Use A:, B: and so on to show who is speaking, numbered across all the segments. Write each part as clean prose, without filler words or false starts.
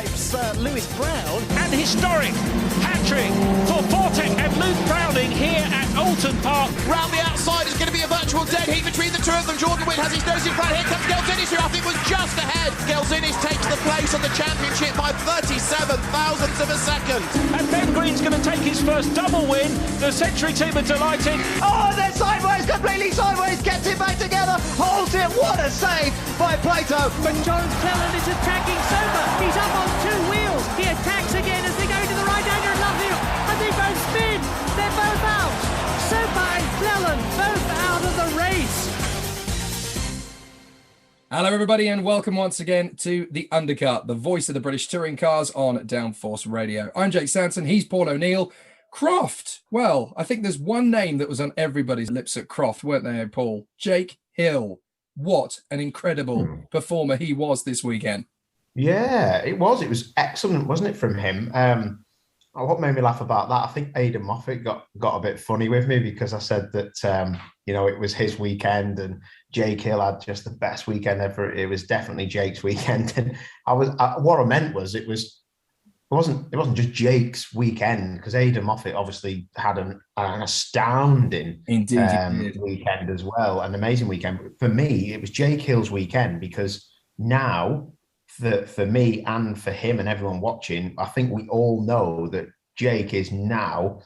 A: Quaife's Lewis Brown.
B: And historic hat-trick for Fortek and Luke Browning here at Alton Park.
C: Round the outside is going to be a virtual dead heat between the two of them. Jordan Witt has his nose in front. Here comes Gelzinis, who I think was just ahead. Gelzinis takes the place on the championship by 37 thousandths of a second.
B: And Ben Green's going to take his first double win. The Century team are delighted.
A: Oh, then sideways, completely sideways, gets it back together, holds it. What a save by Plato.
D: But John Cleland is attacking Soper. He's up on two wheels. He attacks again as they go to the right-hander and Lovely, and they both spin. They're both out. Soper and Cleland both out of the race.
E: Hello everybody and welcome once again to The Undercut, the voice of the British touring cars on Downforce Radio. I'm Jake Sanson, he's Paul O'Neill. Croft, well, I think there's one name that was on everybody's lips at Croft, weren't they, Paul? Jake Hill. What an incredible performer he was this weekend.
F: Yeah, it was excellent, wasn't it, from him? What made me laugh about that, I think Aidan Moffat got a bit funny with me because I said that, it was his weekend and Jake Hill had just the best weekend ever. It was definitely Jake's weekend. And what I meant was it wasn't just Jake's weekend because Aidan Moffat obviously had an astounding weekend as well, an amazing weekend. For me, it was Jake Hill's weekend because now, for me and for him and everyone watching, I think we all know that Jake is now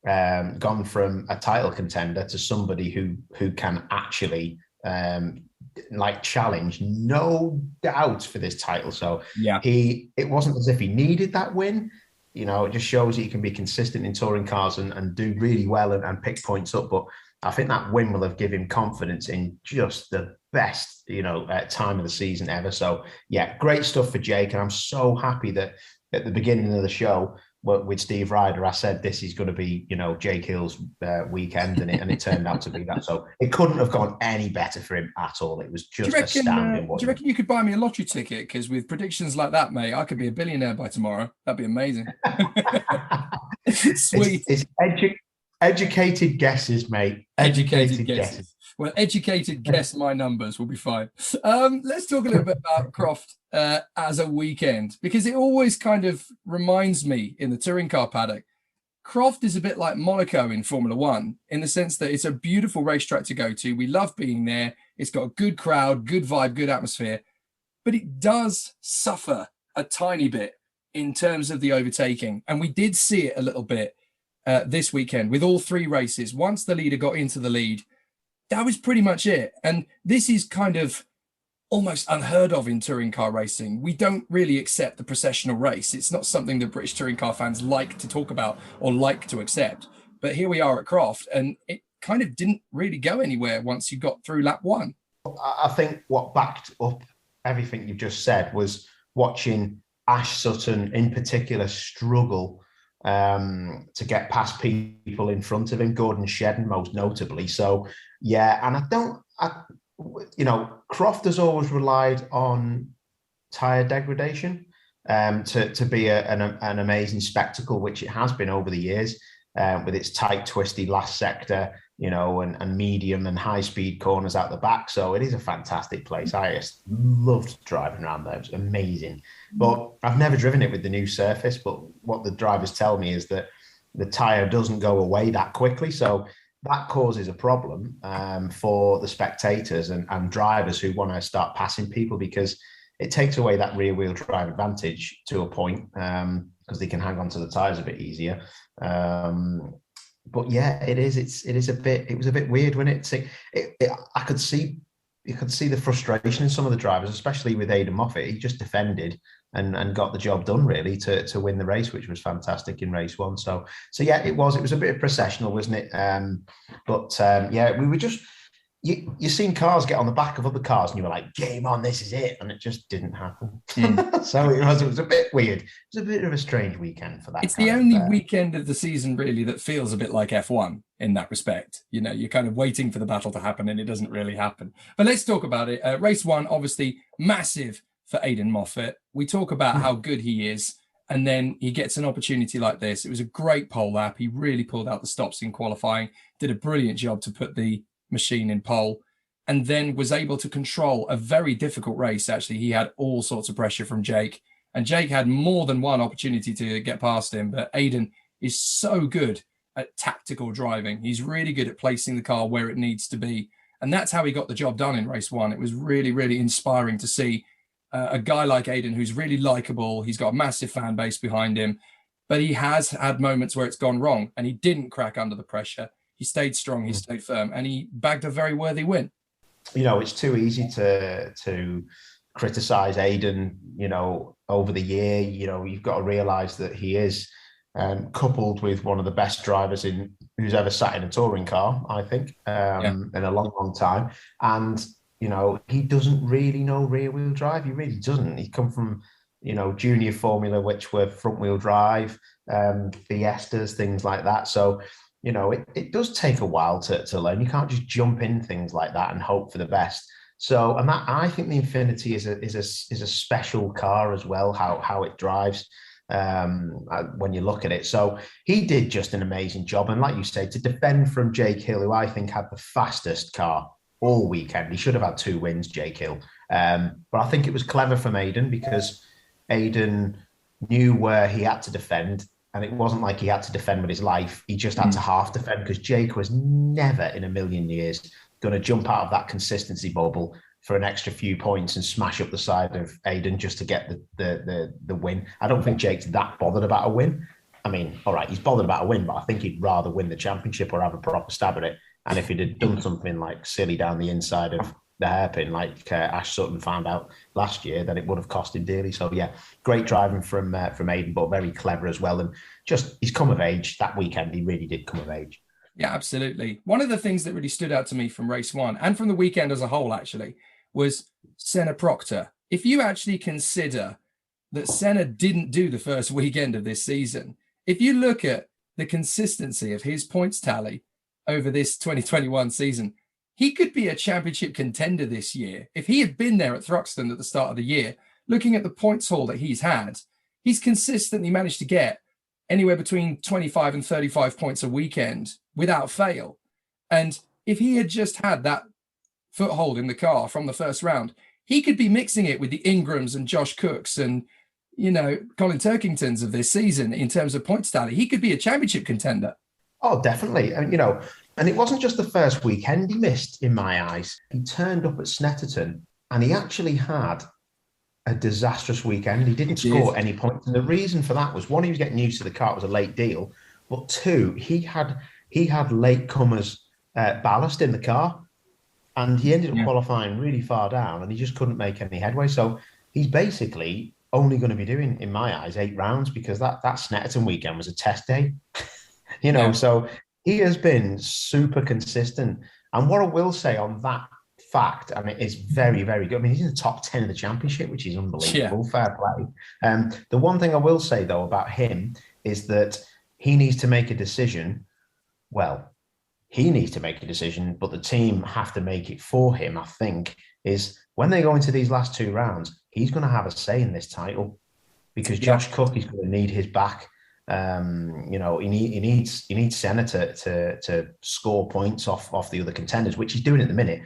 F: gone from a title contender to somebody who can actually challenge, no doubt, for this title. So yeah, it wasn't as if he needed that win. It just shows that he can be consistent in touring cars and do really well and pick points up. But I think that win will have given him confidence in just the best, time of the season ever. So yeah, great stuff for Jake. And I'm so happy that at the beginning of the show with Steve Ryder, I said this is going to be, Jake Hill's weekend, and it turned out to be that. So it couldn't have gone any better for him at all. It was just astounding.
E: Do you reckon you could buy me a lottery ticket? Because with predictions like that, mate, I could be a billionaire by tomorrow. That'd be amazing. Sweet.
F: It's educated guesses, mate.
E: Educated guesses. Well, educated guess my numbers will be fine. Let's talk a little bit about Croft as a weekend, because it always kind of reminds me in the touring car paddock, Croft is a bit like Monaco in Formula One, in the sense that it's a beautiful racetrack to go to. We love being there. It's got a good crowd, good vibe, good atmosphere, but it does suffer a tiny bit in terms of the overtaking. And we did see it a little bit this weekend with all three races. Once the leader got into the lead, that was pretty much it. And this is kind of almost unheard of in touring car racing. We don't really accept the processional race. It's not something that British touring car fans like to talk about or like to accept. But here we are at Croft, and it kind of didn't really go anywhere once you got through lap one.
F: I think what backed up everything you've just said was watching Ash Sutton in particular struggle to get past people in front of him, Gordon Shedden most notably. So yeah, and Croft has always relied on tyre degradation to be an amazing spectacle, which it has been over the years, with its tight, twisty last sector, and medium and high speed corners out the back. So it is a fantastic place. I just loved driving around there. It was amazing. But I've never driven it with the new surface, but what the drivers tell me is that the tyre doesn't go away that quickly. So that causes a problem for the spectators and drivers who want to start passing people, because it takes away that rear wheel drive advantage to a point, because they can hang on to the tyres a bit easier. But yeah, it was a bit weird when I could see the frustration in some of the drivers, especially with Aidan Moffat. He just defended and got the job done really to win the race, which was fantastic in race one. So yeah, it was a bit of processional, wasn't it? Yeah, we were just, you seen cars get on the back of other cars and you were like, game on, this is it. And it just didn't happen. So it was a bit weird. It was a bit of a strange weekend for that.
E: It's the only weekend of the season really that feels a bit like F1 in that respect. You're kind of waiting for the battle to happen and it doesn't really happen. But let's talk about it. Race one, obviously massive for Aidan Moffat. We talk about how good he is, and then he gets an opportunity like this. It was a great pole lap. He really pulled out the stops in qualifying, did a brilliant job to put the machine in pole, and then was able to control a very difficult race. Actually, he had all sorts of pressure from Jake, And Jake had more than one opportunity to get past him, but Aiden is so good at tactical driving. He's really good at placing the car where it needs to be. And that's how he got the job done in race one. It was really, really inspiring to see a guy like Aiden who's really likable. He's got a massive fan base behind him, but he has had moments where it's gone wrong, and he didn't crack under the pressure. He stayed strong, he stayed firm, and he bagged a very worthy win.
F: You know, it's too easy to criticize Aiden, you know, over the year. You know, you've got to realize that he is coupled with one of the best drivers who's ever sat in a touring car, I think, in a long, long time. And, you know, he doesn't really know rear wheel drive. He really doesn't. He come from, you know, junior formula, which were front wheel drive, Fiestas, things like that. So, you know, it does take a while to learn. You can't just jump in things like that and hope for the best. So, and that, I think the Infinity is a special car as well, how it drives when you look at it. So he did just an amazing job. And like you say, to defend from Jake Hill, who I think had the fastest car all weekend. He should have had 2 wins, Jake Hill. But I think it was clever from Aiden, because Aiden knew where he had to defend. And it wasn't like he had to defend with his life. He just had to half defend, because Jake was never in a million years going to jump out of that consistency bubble for an extra few points and smash up the side of Aiden just to get the win. I don't think Jake's that bothered about a win. I mean, all right, he's bothered about a win, but I think he'd rather win the championship or have a proper stab at it. And if he'd have done something like silly down the inside of the hairpin, like Ash Sutton found out last year, then it would have cost him dearly. So yeah, great driving from Aiden, but very clever as well. And just, he's come of age that weekend. He really did come of age.
E: Yeah, absolutely. One of the things that really stood out to me from race one, and from the weekend as a whole, actually, was Senna Proctor. If you actually consider that Senna didn't do the first weekend of this season, if you look at the consistency of his points tally over this 2021 season, he could be a championship contender this year. If he had been there at Thruxton at the start of the year, looking at the points haul that he's had, he's consistently managed to get anywhere between 25 and 35 points a weekend without fail. And if he had just had that foothold in the car from the first round, he could be mixing it with the Ingrams and Josh Cooks and, you know, Colin Turkingtons of this season in terms of points tally. He could be a championship contender.
F: Oh, definitely. And, you know, and it wasn't just the first weekend he missed, in my eyes. He turned up at Snetterton and he actually had a disastrous weekend. He didn't score any points. And the reason for that was, one, he was getting used to the car. It was a late deal. But 2, he had latecomers ballast in the car. And he ended up qualifying really far down and he just couldn't make any headway. So he's basically only going to be doing, in my eyes, 8 rounds, because that Snetterton weekend was a test day. You know, so he has been super consistent. And what I will say on that fact, I mean, it's very, very good. I mean, he's in the top 10 of the championship, which is unbelievable. Fair play. The one thing I will say, though, about him is that he needs to make a decision. Well, he needs to make a decision, but the team have to make it for him, I think, is when they go into these last 2 rounds, he's going to have a say in this title, because Josh Cook is going to need his back. You know, he needs Senna to score points off the other contenders, which he's doing at the minute.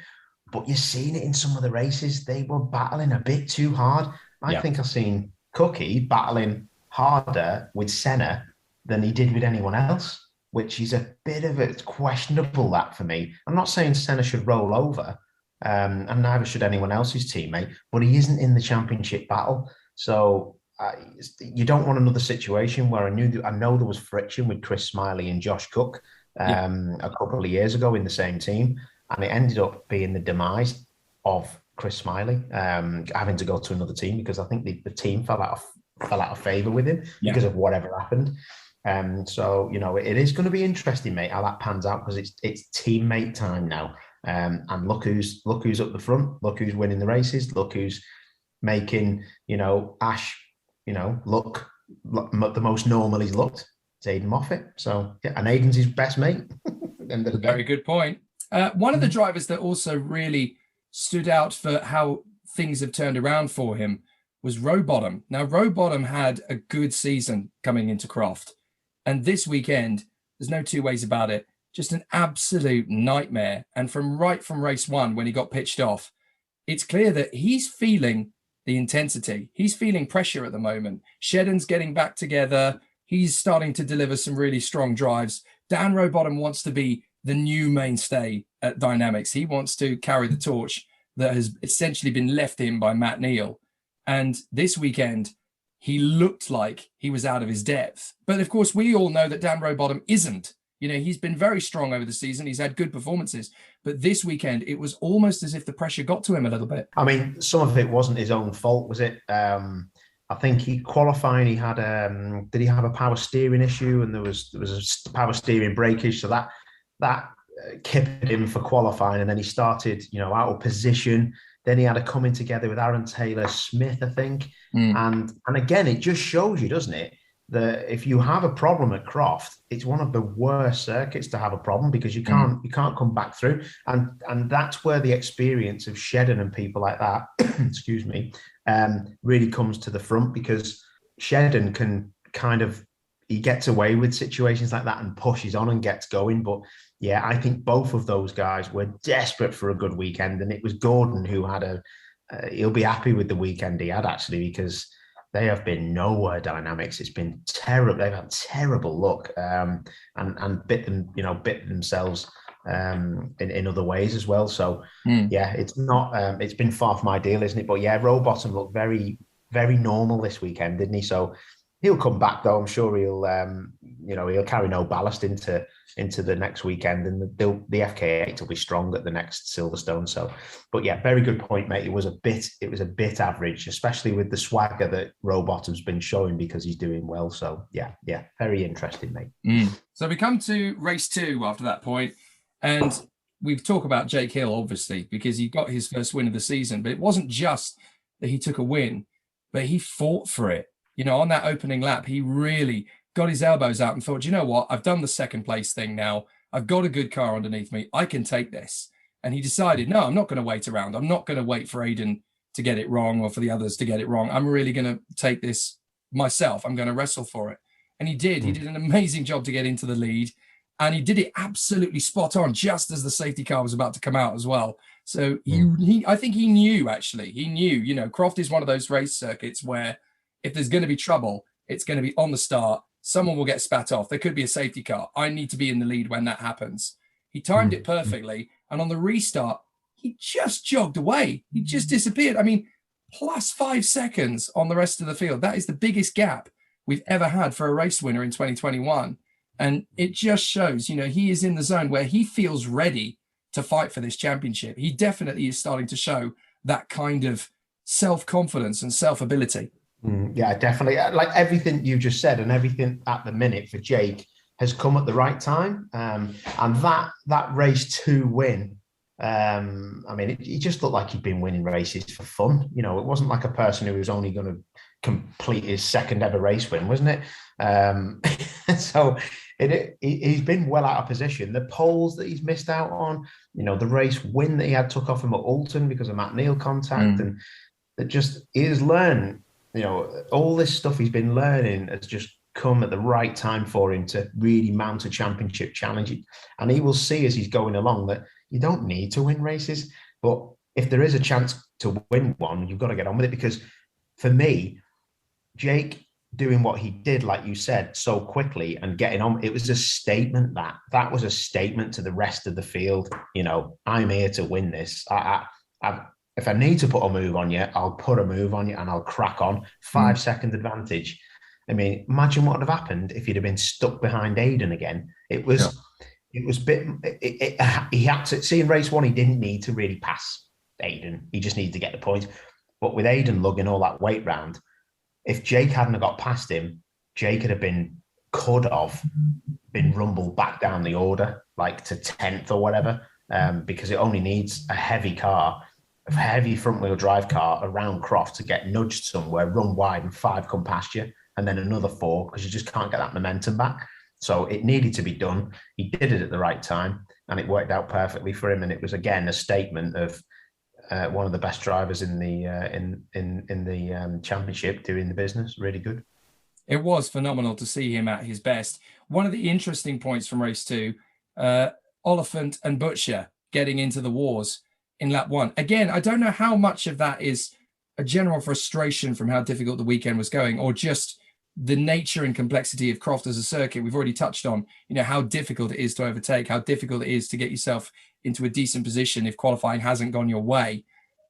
F: But you're seeing it in some of the races. They were battling a bit too hard. I think I've seen Cookie battling harder with Senna than he did with anyone else, which is a bit of a questionable, that for me. I'm not saying Senna should roll over, and neither should anyone else's teammate, but he isn't in the championship battle. So you don't want another situation where I know there was friction with Chris Smiley and Josh Cook a couple of years ago in the same team, and it ended up being the demise of Chris Smiley having to go to another team, because I think the team fell out of favour with him because of whatever happened. So, you know, it is going to be interesting, mate, how that pans out, because it's teammate time now. And look who's up the front, look who's winning the races, look who's making, you know, Ash, you know, look the most normal he's looked. It's Aiden Moffat. So, yeah, and Aiden's his best mate.
E: Very good point. One of the drivers that also really stood out for how things have turned around for him was Rowbottom. Now, Rowbottom had a good season coming into Croft. And this weekend, there's no 2 ways about it, just an absolute nightmare. And from race one, when he got pitched off, it's clear that he's feeling the intensity. He's feeling pressure at the moment. Shedden's getting back together. He's starting to deliver some really strong drives. Dan Rowbottom wants to be the new mainstay at Dynamics. He wants to carry the torch that has essentially been left him by Matt Neal. And this weekend, he looked like he was out of his depth. But of course, we all know that Dan Rowbottom isn't. You know, he's been very strong over the season. He's had good performances. But this weekend, it was almost as if the pressure got to him a little bit.
F: I mean, some of it wasn't his own fault, was it? I think he qualifying, he had did he have a power steering issue? And there was a power steering breakage. So that kept him for qualifying. And then he started, out of position. Then he had a coming together with Aaron Taylor-Smith, I think. And again, it just shows you, doesn't it, that if you have a problem at Croft, it's one of the worst circuits to have a problem because you can't come back through. And that's where the experience of Shedden and people like that, excuse me, really comes to the front, because Shedden can he gets away with situations like that and pushes on and gets going. But yeah, I think both of those guys were desperate for a good weekend. And it was Gordon who had he'll be happy with the weekend he had, actually, because they have been nowhere Dynamics. It's been terrible. They've had terrible luck and bit themselves in other ways as well. So yeah, it's not. It's been far from ideal, isn't it? But yeah, Rowbottom looked very, very normal this weekend, didn't he? So he'll come back, though. I'm sure he'll carry no ballast into the next weekend, and the FK8 will be strong at the next Silverstone. So, but yeah, very good point, mate. It was a bit average, especially with the swagger that Rowbottom's been showing because he's doing well. So yeah, very interesting, mate.
E: So we come to race 2 after that point, and we've talked about Jake Hill, obviously, because he got his first win of the season. But it wasn't just that he took a win, but he fought for it. On that opening lap, he really got his elbows out and thought, you know what, I've done the second place thing now. I've got a good car underneath me. I can take this. And he decided, no, I'm not going to wait around. I'm not going to wait for Aiden to get it wrong or for the others to get it wrong. I'm really going to take this myself. I'm going to wrestle for it. And he did. He did an amazing job to get into the lead. And he did it absolutely spot on, just as the safety car was about to come out as well. So I think he knew, actually. He knew, Croft is one of those race circuits where if there's going to be trouble, it's going to be on the start. Someone will get spat off. There could be a safety car. I need to be in the lead when that happens. He timed it perfectly. And on the restart, he just jogged away. He just disappeared. I mean, plus 5 seconds on the rest of the field. That is the biggest gap we've ever had for a race winner in 2021. And it just shows, he is in the zone where he feels ready to fight for this championship. He definitely is starting to show that kind of self-confidence and self-ability.
F: Yeah, definitely. Like everything you just said, and everything at the minute for Jake has come at the right time. And that race 2 win, he just looked like he'd been winning races for fun. It wasn't like a person who was only going to complete his second ever race win, wasn't it? So he's been well out of position. The poles that he's missed out on, the race win that he had took off him at Alton because of Matt Neal contact, and that just he has learned. All this stuff he's been learning has just come at the right time for him to really mount a championship challenge. And he will see as he's going along that you don't need to win races. But if there is a chance to win one, you've got to get on with it. Because for me, Jake doing what he did, like you said, so quickly and getting on, it was a statement. That was a statement to the rest of the field. I'm here to win this. If I need to put a move on you, I'll put a move on you and I'll crack on. 5 second advantage. I mean, imagine what would have happened if he'd have been stuck behind Aiden again. He had to see in race 1, he didn't need to really pass Aiden. He just needed to get the point. But with Aiden lugging all that weight round, if Jake hadn't got past him, Jake could have been rumbled back down the order, like to 10th or whatever, because it only needs a heavy front wheel drive car around Croft to get nudged somewhere, run wide, and 5 come past you, and then another 4 because you just can't get that momentum back. So it needed to be done. He did it at the right time, and it worked out perfectly for him. And it was again a statement of one of the best drivers in the championship doing the business. Really good.
E: It was phenomenal to see him at his best. One of the interesting points from race 2, Oliphant and Butcher getting into the wars in lap 1. Again, I don't know how much of that is a general frustration from how difficult the weekend was going, or just the nature and complexity of Croft as a circuit? We've already touched on, how difficult it is to overtake, how difficult it is to get yourself into a decent position if qualifying hasn't gone your way.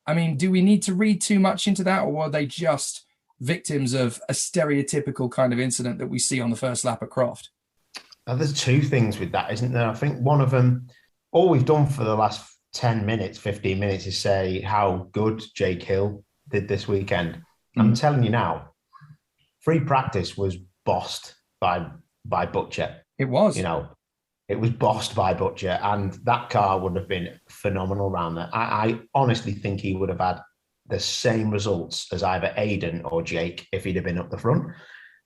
E: I mean, do we need to read too much into that, or were they just victims of a stereotypical kind of incident that we see on the first lap at Croft?
F: There's two things with that, isn't there? I think one of them, all we've done for the last 10 minutes, 15 minutes is say how good Jake Hill did this weekend. I'm telling you now, free practice was bossed by Butcher.
E: It was.
F: It was bossed by Butcher, and that car would have been phenomenal around there. I honestly think he would have had the same results as either Aiden or Jake if he'd have been up the front.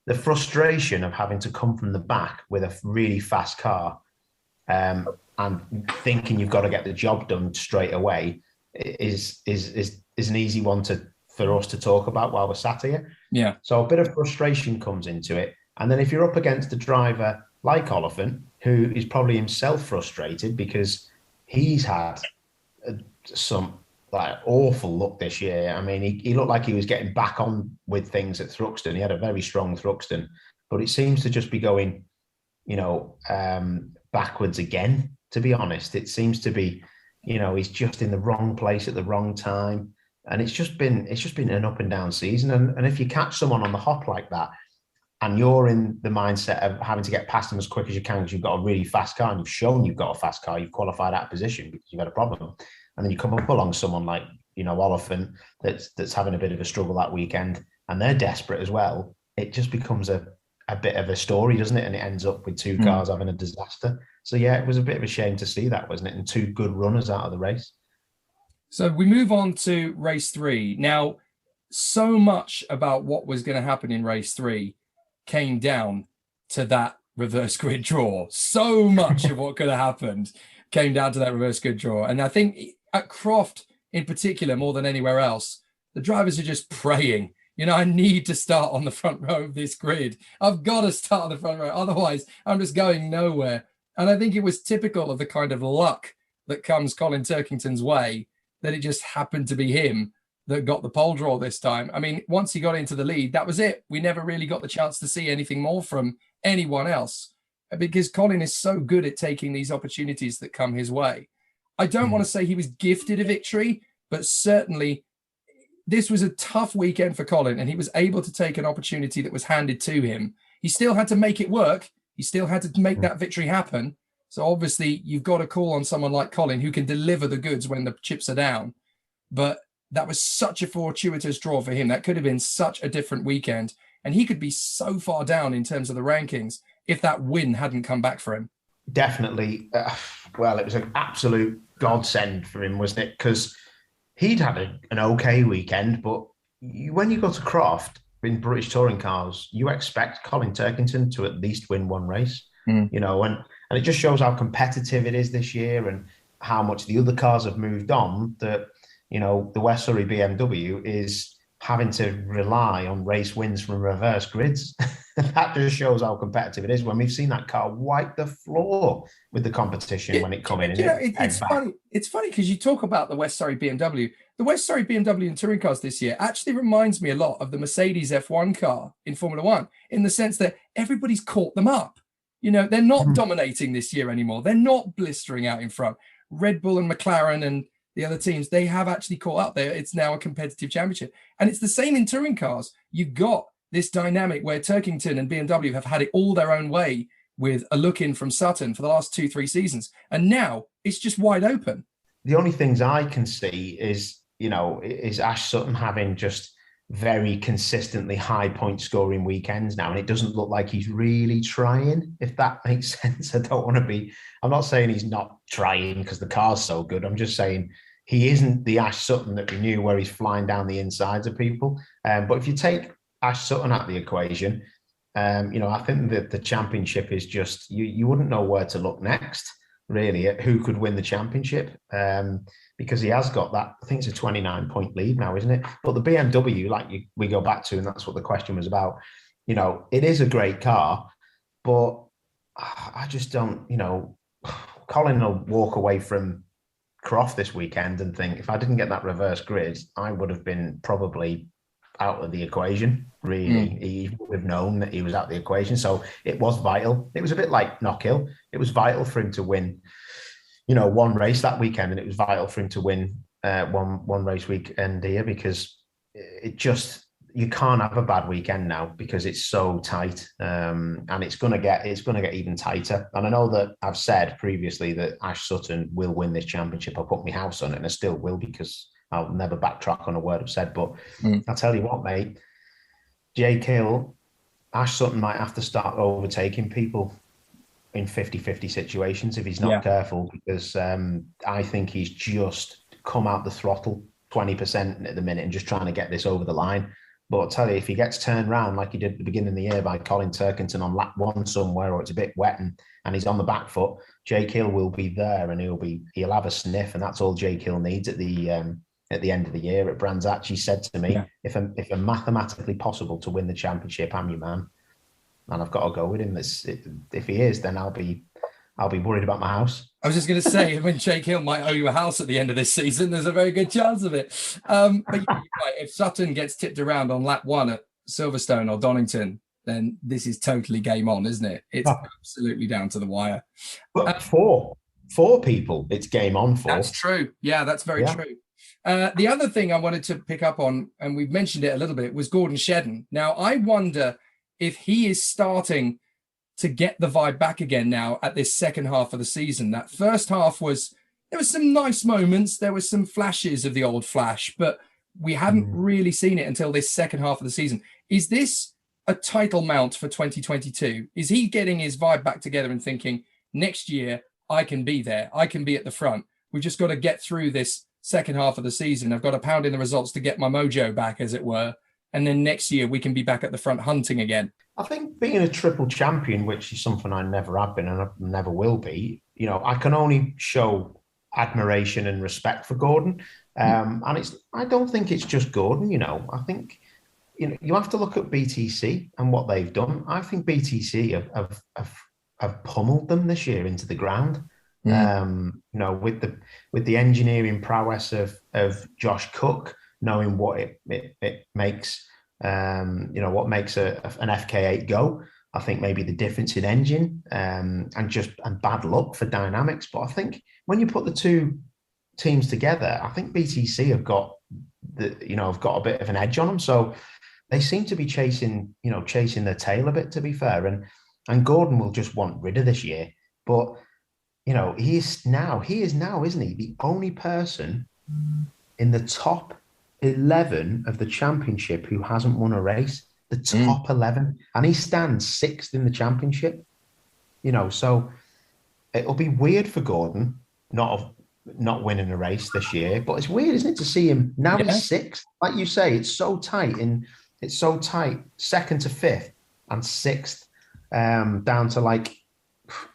F: The frustration of having to come from the back with a really fast car and thinking you've got to get the job done straight away is an easy one for us to talk about while we're sat here.
E: Yeah.
F: So a bit of frustration comes into it. And then if you're up against a driver like Oliphant, who is probably himself frustrated because he's had some awful luck this year. I mean, he looked like he was getting back on with things at Thruxton. He had a very strong Thruxton, but it seems to just be going, backwards again, to be honest. It seems to be, he's just in the wrong place at the wrong time. And it's just been an up and down season. And if you catch someone on the hop like that, and you're in the mindset of having to get past them as quick as you can because you've got a really fast car and you've shown you've got a fast car, you've qualified out of position because you've had a problem. And then you come up along someone like, Oliphant that's having a bit of a struggle that weekend and they're desperate as well. It just becomes a bit of a story, doesn't it? And it ends up with two cars having a disaster. So, yeah, it was a bit of a shame to see that, wasn't it? And two good runners out of the race.
E: So we move on to race 3. Now, so much about what was going to happen in race 3 came down to that reverse grid draw. So much of what could have happened came down to that reverse grid draw. And I think at Croft in particular, more than anywhere else, the drivers are just praying, I need to start on the front row of this grid. I've got to start on the front row. Otherwise, I'm just going nowhere. And I think it was typical of the kind of luck that comes Colin Turkington's way, that it just happened to be him that got the pole draw this time. I mean, once he got into the lead, that was it. We never really got the chance to see anything more from anyone else because Colin is so good at taking these opportunities that come his way. I don't want to say he was gifted a victory, but certainly this was a tough weekend for Colin and he was able to take an opportunity that was handed to him. He still had to make it work. He still had to make that victory happen. So obviously you've got to call on someone like Colin who can deliver the goods when the chips are down. But that was such a fortuitous draw for him. That could have been such a different weekend. And he could be so far down in terms of the rankings if that win hadn't come back for him.
F: Definitely. Well, it was an absolute godsend for him, wasn't it? Because he'd had an okay weekend, but when you go to Croft in British touring cars, you expect Colin Turkington to at least win one race, and it just shows how competitive it is this year and how much the other cars have moved on, that, the West Surrey BMW is having to rely on race wins from reverse grids. That just shows how competitive it is when we've seen that car wipe the floor with the competition when it come in.
E: It's funny. It's funny because you talk about the West Surrey BMW. The West Surrey BMW in touring cars this year actually reminds me a lot of the Mercedes F1 car in Formula One, in the sense that everybody's caught them up. They're not dominating this year anymore. They're not blistering out in front. Red Bull and McLaren and the other teams, they have actually caught up there. It's now a competitive championship. And it's the same in touring cars. You've got this dynamic where Turkington and BMW have had it all their own way with a look in from Sutton for the last 2-3 seasons. And now it's just wide open.
F: The only things I can see is Ash Sutton having just very consistently high point scoring weekends now. And it doesn't look like he's really trying, if that makes sense. I'm not saying he's not trying because the car's so good. I'm just saying he isn't the Ash Sutton that we knew, where he's flying down the insides of people. But if you take Ash Sutton out of the equation, I think that the championship is just, you wouldn't know where to look next, really, at who could win the championship, because he has got that, I think it's a 29-point lead now, isn't it? But the BMW, we go back to, and that's what the question was about, it is a great car, but I just don't, Colin will walk away from Croft this weekend and think, if I didn't get that reverse grid, I would have been probably out of the equation, really. He would have known that he was out of the equation. So it was vital. It was a bit like Knockhill. It was vital for him to win, one race that weekend, and it was vital for him to win one race weekend here, because you can't have a bad weekend now because it's so tight, and it's gonna get even tighter. And I know that I've said previously that Ash Sutton will win this championship. I put my house on it, and I still will, because I'll never backtrack on a word I've said. But I'll tell you what, mate, Jake Hill, Ash Sutton might have to start overtaking people in 50-50 situations if he's not careful, because I think he's just come out the throttle 20% at the minute and just trying to get this over the line. But I'll tell you, if he gets turned around like he did at the beginning of the year by Colin Turkington on lap 1 somewhere, or it's a bit wet and he's on the back foot, Jake Hill will be there, and he'll have a sniff, and that's all Jake Hill needs at the end of the year at Brands Hatch. He said to me, if I'm mathematically possible to win the championship, I'm your man, and I've got to go with him. If he is, then I'll be worried about my house.
E: I was just going to say, when Jake Hill might owe you a house at the end of this season, there's a very good chance of it. But you're right, if Sutton gets tipped around on lap 1 at Silverstone or Donington, then this is totally game on, isn't it? It's absolutely down to the wire.
F: But four people, it's game on for.
E: That's true. Yeah, that's very true. The other thing I wanted to pick up on, and we've mentioned it a little bit, was Gordon Shedden. Now, I wonder if he is starting to get the vibe back again now at this second half of the season. That first half there was some nice moments, there was some flashes of the old Flash, but we hadn't really seen it until this second half of the season. Is this a title mount for 2022? Is he getting his vibe back together and thinking, next year I can be there, I can be at the front, we've just got to get through this second half of the season, I've got to pound in the results to get my mojo back, as it were, and then next year we can be back at the front hunting again?
F: I think being a triple champion, which is something I never have been and I never will be, I can only show admiration and respect for Gordon. And I don't think it's just Gordon, I think, you have to look at BTC and what they've done. I think BTC have pummeled them this year into the ground. With the engineering prowess of Josh Cook, knowing what it makes, what makes an FK8 go. I think maybe the difference in engine and bad luck for dynamics. But I think when you put the two teams together, I think BTC have got a bit of an edge on them. So they seem to be chasing their tail a bit, to be fair. And Gordon will just want rid of this year. But he is now, isn't he, the only person in the top 11 of the championship who hasn't won a race, the top 11, and he stands 6th in the championship. So it'll be weird for Gordon not winning a race this year, but it's weird, isn't it, to see him now he's 6th. Like you say, it's so tight, 2nd to 5th and 6th down to like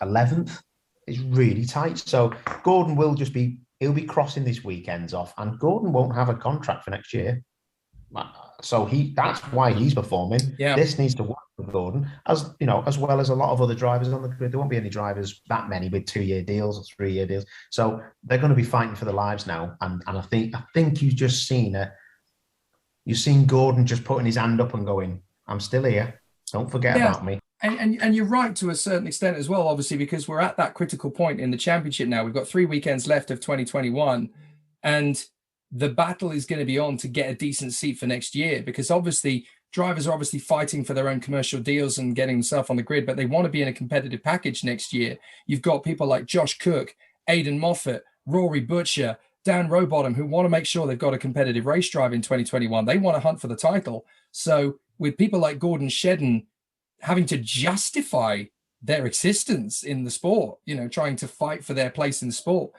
F: 11th. It's really tight. So Gordon he'll be crossing these weekends off, and Gordon won't have a contract for next year. So that's why he's performing. Yeah. This needs to work for Gordon, as well as a lot of other drivers on the grid. There won't be any drivers, that many, with 2-year deals or 3-year deals. So they're going to be fighting for their lives now. And I think you've just seen Gordon just putting his hand up and going, I'm still here. Don't forget about me.
E: And you're right to a certain extent as well, obviously, because we're at that critical point in the championship now. We've got 3 weekends left of 2021, and the battle is going to be on to get a decent seat for next year, because obviously drivers are obviously fighting for their own commercial deals and getting themselves on the grid, but they want to be in a competitive package next year. You've got people like Josh Cook, Aidan Moffat, Rory Butcher, Dan Rowbottom, who want to make sure they've got a competitive race drive in 2021. They want to hunt for the title. So with people like Gordon Shedden having to justify their existence in the sport, trying to fight for their place in the sport,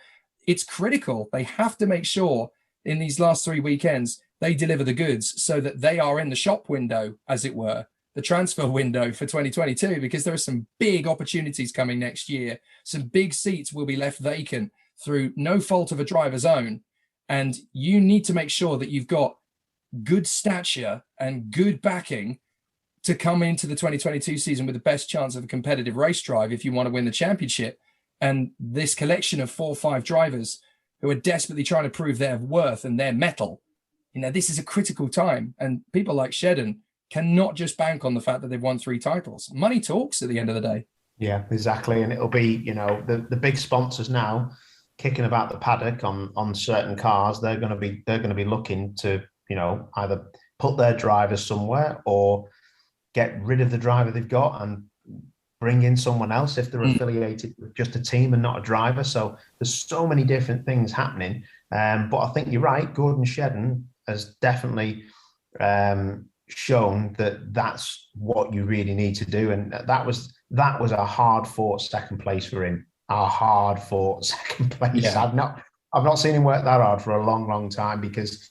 E: it's critical. They have to make sure in these last 3 weekends they deliver the goods so that they are in the shop window, as it were, the transfer window for 2022, because there are some big opportunities coming next year. Some big seats will be left vacant through no fault of a driver's own. And you need to make sure that you've got good stature and good backing to come into the 2022 season with the best chance of a competitive race drive if you want to win the championship. And this collection of 4 or 5 drivers who are desperately trying to prove their worth and their mettle. You know, this is a critical time, and people like Shedden cannot just bank on the fact that they've won 3 titles. Money talks at the end of the day.
F: Yeah, exactly. And it'll be, you know, the big sponsors now kicking about the paddock on certain cars. They're going to be looking to, you know, either put their drivers somewhere or get rid of the driver they've got and bring in someone else if they're affiliated with just a team and not a driver. So there's so many different things happening. But I think you're right. Gordon Shedden has definitely shown that that's what you really need to do. And that was a hard fought second place for him. A hard fought second place. Yeah. I've not seen him work that hard for a long, long time, because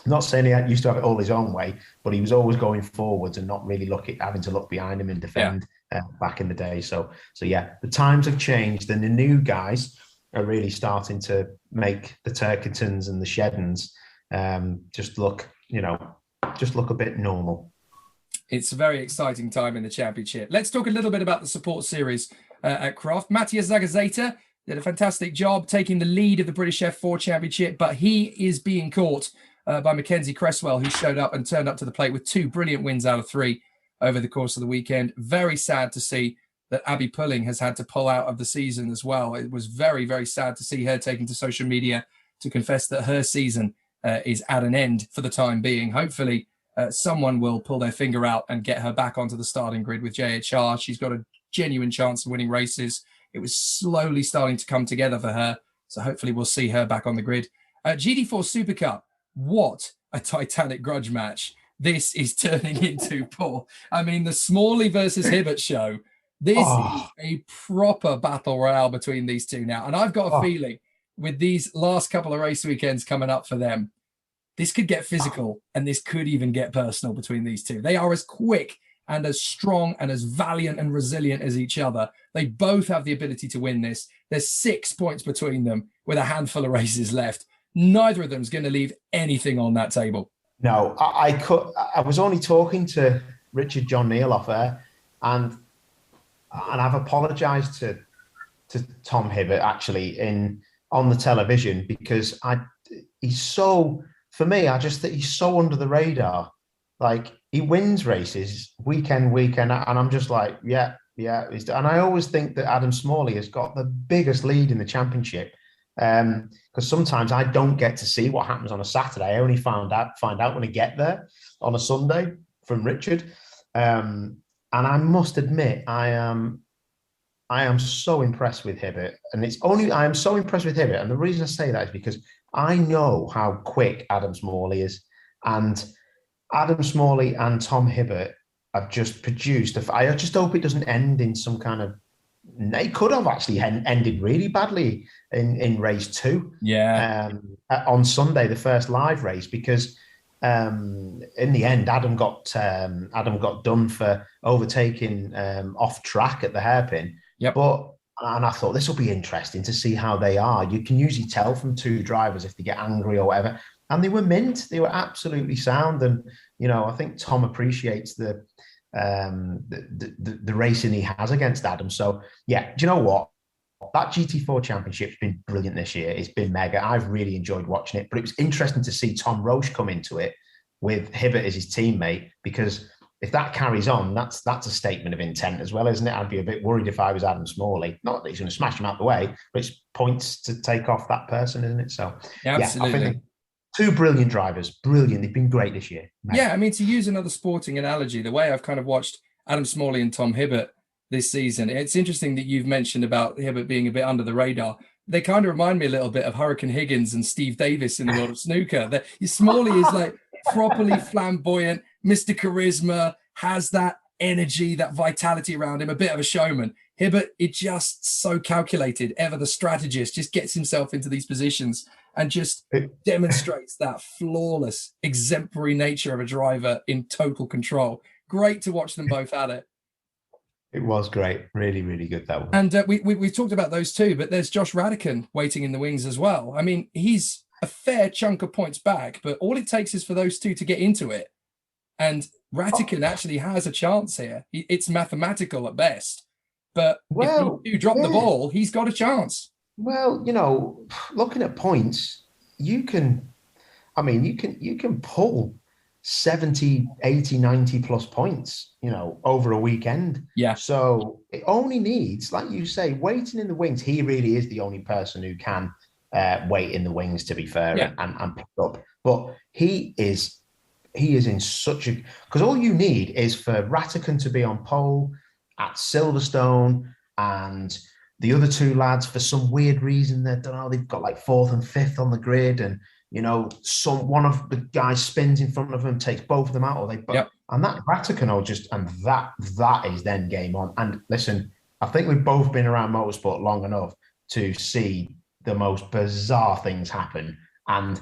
F: I'm not saying he used to have it all his own way, but he was always going forwards and not really having to look behind him and defend back in the day. So yeah, the times have changed, and the new guys are really starting to make the Turkingtons and the Sheddens just look a bit normal.
E: It's a very exciting time in the championship. Let's talk a little bit about the support series at Croft. Matthias Zagazeta did a fantastic job taking the lead of the British F4 Championship, but he is being caught by Mackenzie Cresswell, who showed up and turned up to the plate with 2 brilliant wins out of 3 over the course of the weekend. Very sad to see that Abby Pulling has had to pull out of the season as well. It was very, very sad to see her taking to social media to confess that her season is at an end for the time being. Hopefully, someone will pull their finger out and get her back onto the starting grid with JHR. She's got a genuine chance of winning races. It was slowly starting to come together for her. So hopefully we'll see her back on the grid. GD4 Super Cup. What a titanic grudge match this is turning into, Paul. I mean, the Smalley versus Hibbert show. This is a proper battle royale between these two now. And I've got a feeling with these last couple of race weekends coming up for them, this could get physical and this could even get personal between these two. They are as quick and as strong and as valiant and resilient as each other. They both have the ability to win this. There's 6 points between them with a handful of races left. Neither of them is going to leave anything on that table.
F: No, I was only talking to Richard John Neal off air, and I've apologised to Tom Hibbert actually on the television, because he's so, for me, I just think he's so under the radar. Like, he wins races week in, and I'm just like, yeah. And I always think that Adam Smalley has got the biggest lead in the championship, because sometimes I don't get to see what happens on a Saturday. I only find out when I get there on a Sunday from Richard. And I must admit, I am so impressed with Hibbert, and I am so impressed with Hibbert. And the reason I say that is because I know how quick Adam Smalley is, and Adam Smalley and Tom Hibbert have just produced. I just hope it doesn't end in some kind of. It could have actually ended really badly in race 2.
E: Yeah.
F: On Sunday, the first live race, because in the end, Adam got done for overtaking off track at the hairpin.
E: Yep.
F: And I thought this will be interesting to see how they are. You can usually tell from 2 drivers if they get angry or whatever. And they were mint. They were absolutely sound. And, you know, I think Tom appreciates the racing he has against Adam. So, yeah, do you know what? That GT4 championship's been brilliant this year. It's been mega. I've really enjoyed watching it. But it was interesting to see Tom Roche come into it with Hibbert as his teammate, because if that carries on, that's a statement of intent as well, isn't it? I'd be a bit worried if I was Adam Smalley. Not that he's going to smash him out the way, but it's points to take off that person, isn't it? So,
E: absolutely.
F: I think 2 brilliant drivers. Brilliant. They've been great this year. Mate.
E: Yeah, I mean, to use another sporting analogy, the way I've kind of watched Adam Smalley and Tom Hibbert this season, it's interesting that you've mentioned about Hibbert being a bit under the radar. They kind of remind me a little bit of Hurricane Higgins and Steve Davis in the world of snooker. Smalley is like properly flamboyant, Mr. Charisma, has that energy, that vitality around him, a bit of a showman. Hibbert, it's just so calculated, ever the strategist, just gets himself into these positions and just demonstrates that flawless, exemplary nature of a driver in total control. Great to watch them both at it.
F: It was great. Really, really good, that one.
E: And we talked about those two, but there's Josh Radican waiting in the wings as well. I mean, he's a fair chunk of points back, but all it takes is for those two to get into it. And Ratican actually has a chance here. It's mathematical at best. But if you drop the ball, he's got a chance.
F: Well, looking at points, you can, you can pull 70, 80, 90 plus points, over a weekend.
E: Yeah.
F: So it only needs, like you say, waiting in the wings. He really is the only person who can wait in the wings, to be fair,
E: Yeah.
F: and pick up. But he is in such a, because all you need is for Rattican to be on pole at Silverstone, and the other two lads, for some weird reason, they don't know, they've got like fourth and fifth on the grid, and one of the guys spins in front of them, takes both of them out, or and that Rattican will that is then game on. And listen, I think we've both been around motorsport long enough to see the most bizarre things happen, and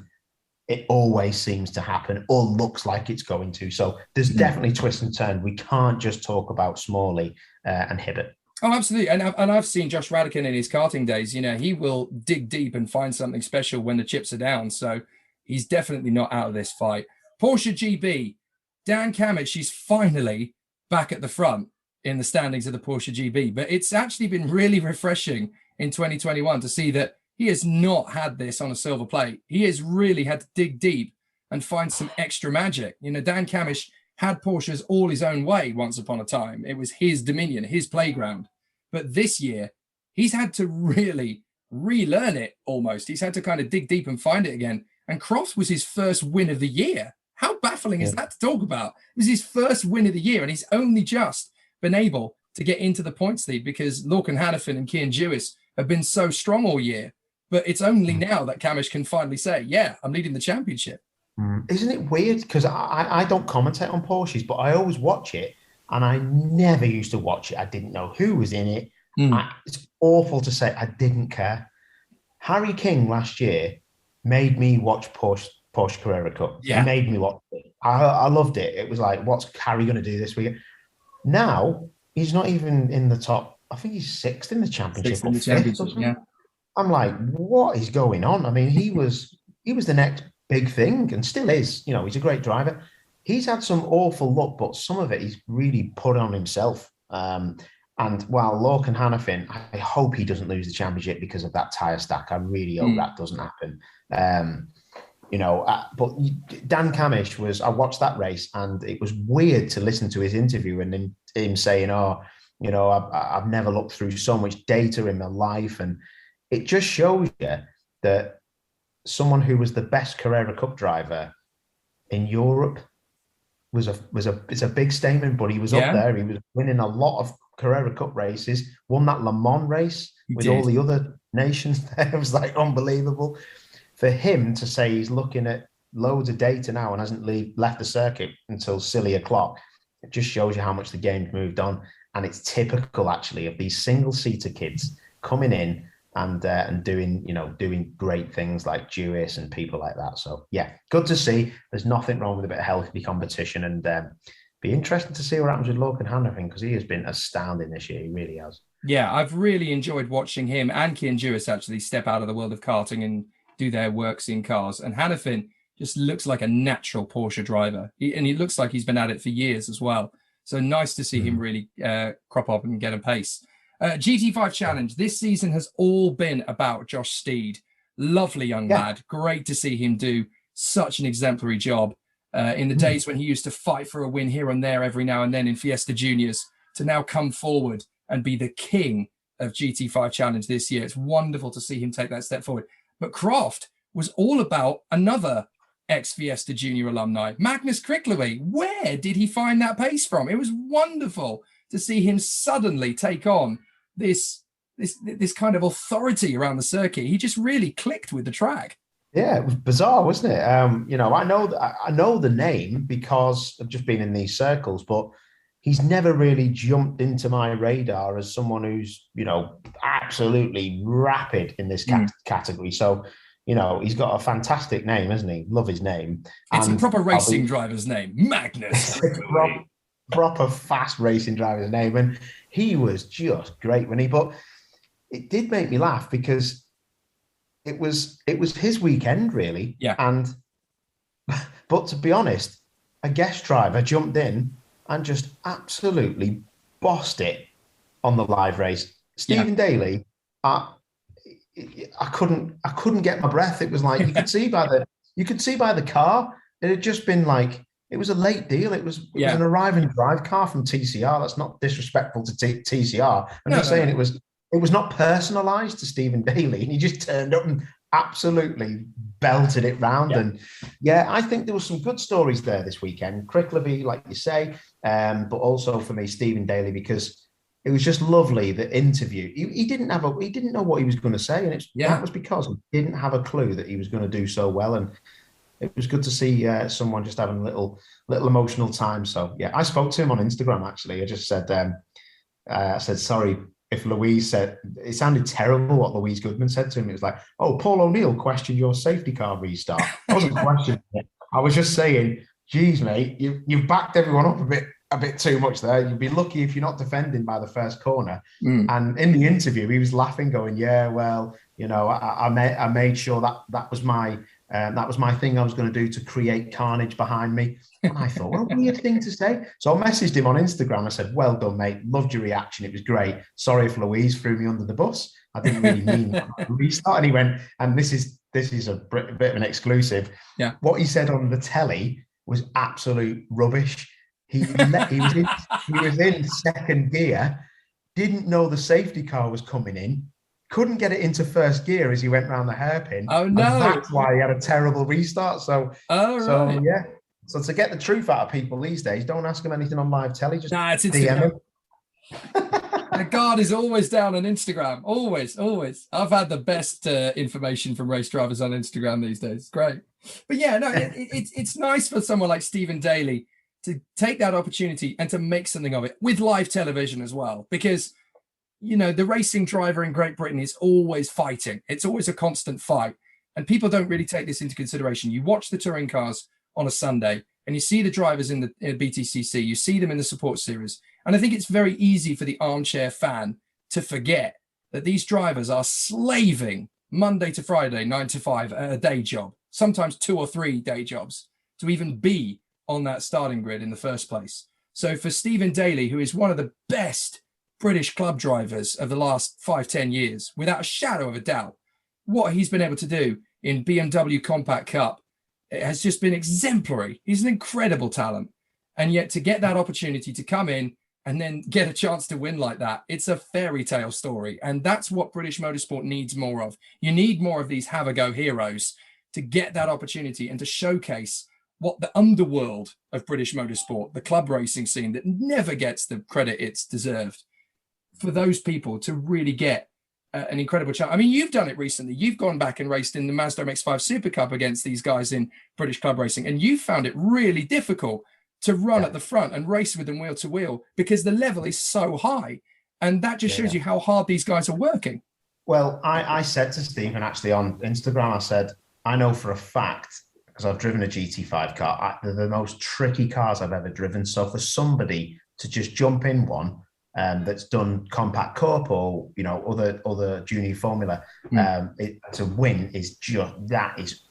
F: it always seems to happen or looks like it's going to. So there's definitely twist and turn. We can't just talk about Smalley and Hibbert.
E: Oh, absolutely. And I've seen Josh Radican in his karting days. He will dig deep and find something special when the chips are down. So he's definitely not out of this fight. Porsche GB, Dan Kamich, she's finally back at the front in the standings of the Porsche GB. But it's actually been really refreshing in 2021 to see that he has not had this on a silver plate. He has really had to dig deep and find some extra magic. Dan Kamich had Porsches all his own way once upon a time. It was his dominion, his playground. But this year, he's had to really relearn it almost. He's had to kind of dig deep and find it again. And Croft was his first win of the year. How baffling is that to talk about? It was his first win of the year, and he's only just been able to get into the points lead because Lorcan Hannafin and Cian Jewis have been so strong all year. But it's only now that Kamich can finally say, yeah, I'm leading the championship.
F: Isn't it weird? Because I don't commentate on Porsches, but I always watch it, and I never used to watch it. I didn't know who was in it. It's awful to say I didn't care. Harry King last year made me watch Porsche Carrera Cup.
E: Yeah.
F: He made me watch it. I loved it. It was like, what's Harry going to do this weekend? Now, he's not even in the top. I think he's sixth in the championship.
E: Yeah.
F: I'm like, what is going on? I mean, he was the next big thing and still is. He's a great driver. He's had some awful luck, but some of it he's really put on himself. And while Lorcan Hannafin, I hope he doesn't lose the championship because of that tyre stack. I really hope that doesn't happen. But Dan Kamich I watched that race, and it was weird to listen to his interview and him saying, I've never looked through so much data in my life. And it just shows you that someone who was the best Carrera Cup driver in Europe it's a big statement, but he was up there. He was winning a lot of Carrera Cup races, won that Le Mans race with all the other nations there. It was like unbelievable. For him to say he's looking at loads of data now and hasn't left the circuit until silly o'clock, it just shows you how much the game's moved on. And it's typical, actually, of these single-seater kids coming in and doing great things like Jewis and people like that. So yeah, good to see. There's nothing wrong with a bit of healthy competition, and be interesting to see what happens with Lorcan Hannafin, because he has been astounding this year. He really has.
E: Yeah, I've really enjoyed watching him and Cian Jewis actually step out of the world of karting and do their works in cars. And Hannafin just looks like a natural Porsche driver, and he looks like he's been at it for years as well. So nice to see him really crop up and get a pace. GT5 Challenge this season has all been about Josh Steed. Lovely young lad. Great to see him do such an exemplary job in the days when he used to fight for a win here and there every now and then in Fiesta Juniors, to now come forward and be the king of GT5 Challenge this year. It's wonderful to see him take that step forward. But Croft was all about another ex-Fiesta Junior alumni, Magnus Krickleby. Where did he find that pace from? It was wonderful to see him suddenly take on this kind of authority around the circuit. He just really clicked with the track.
F: Yeah, it was bizarre, wasn't it? I know the name because I've just been in these circles, but he's never really jumped into my radar as someone who's, absolutely rapid in this category. So, he's got a fantastic name, hasn't he? Love his name.
E: It's a proper racing driver's name, Magnus.
F: proper fast racing driver's name. And he was just great but it did make me laugh because it was his weekend, really.
E: Yeah.
F: But to be honest, a guest driver jumped in and just absolutely bossed it on the live race. Stephen Daly, I couldn't get my breath. It was like you could see by the car. It had just been like, it was a late deal. It was an arrive and drive car from TCR. That's not disrespectful to TCR. I'm just saying it was not personalised to Stephen Daly, and he just turned up and absolutely belted it round. And I think there were some good stories there this weekend. Crickleby, like you say, but also for me, Stephen Daly, because it was just lovely, the interview. He didn't know what he was going to say, and that was because he didn't have a clue that he was going to do so well. And it was good to see someone just having a little emotional time. So I spoke to him on Instagram actually. I just said, sorry if Louise said, it sounded terrible what Louise Goodman said to him. It was like, oh, Paul O'Neill questioned your safety car restart. I wasn't questioning it. I was just saying, geez, mate, you've backed everyone up a bit too much there. You'd be lucky if you're not defending by the first corner. And in the interview, he was laughing, going, "Yeah, well, I made sure that was my thing I was going to do to create carnage behind me." And I thought, what a weird thing to say. So I messaged him on Instagram. I said, "Well done, mate. Loved your reaction. It was great. Sorry if Louise threw me under the bus. I didn't really mean that restart." And he went, and this is a bit of an exclusive. Yeah. What he said on the telly was absolute rubbish. He was in second gear, didn't know the safety car was coming in, couldn't get it into first gear as he went round the hairpin. Oh no! And that's why he had a terrible restart. So to get the truth out of people these days, don't ask them anything on live telly. Just
E: it's DM them. The guard is always down on Instagram. Always. I've had the best information from race drivers on Instagram these days. Great. But it's nice for someone like Stephen Daly to take that opportunity and to make something of it with live television as well, because the racing driver in Great Britain is always fighting. It's always a constant fight, and people don't really take this into consideration. You watch the touring cars on a Sunday and you see the drivers in the BTCC, you see them in the support series, and I think it's very easy for the armchair fan to forget that these drivers are slaving Monday to Friday, 9 to 5 at a day job, sometimes 2 or 3 day jobs, to even be on that starting grid in the first place. So for Stephen Daly, who is one of the best British club drivers of the last 5-10 years, without a shadow of a doubt, what he's been able to do in BMW Compact Cup, it has just been exemplary. He's an incredible talent. And yet to get that opportunity to come in and then get a chance to win like that, it's a fairy tale story. And that's what British motorsport needs more of. You need more of these have-a-go heroes to get that opportunity and to showcase what the underworld of British motorsport, the club racing scene that never gets the credit it's deserved, for those people to really get an incredible chance. I mean, you've done it recently. You've gone back and raced in the Mazda MX-5 Supercup against these guys in British club racing, and you found it really difficult to run at the front and race with them wheel to wheel because the level is so high. And that just shows you how hard these guys are working.
F: Well, I said to Stephen actually on Instagram, I said, I know for a fact, because I've driven a GT5 car, they're the most tricky cars I've ever driven. So for somebody to just jump in one that's done Compact Cup or other junior formula to win is just that is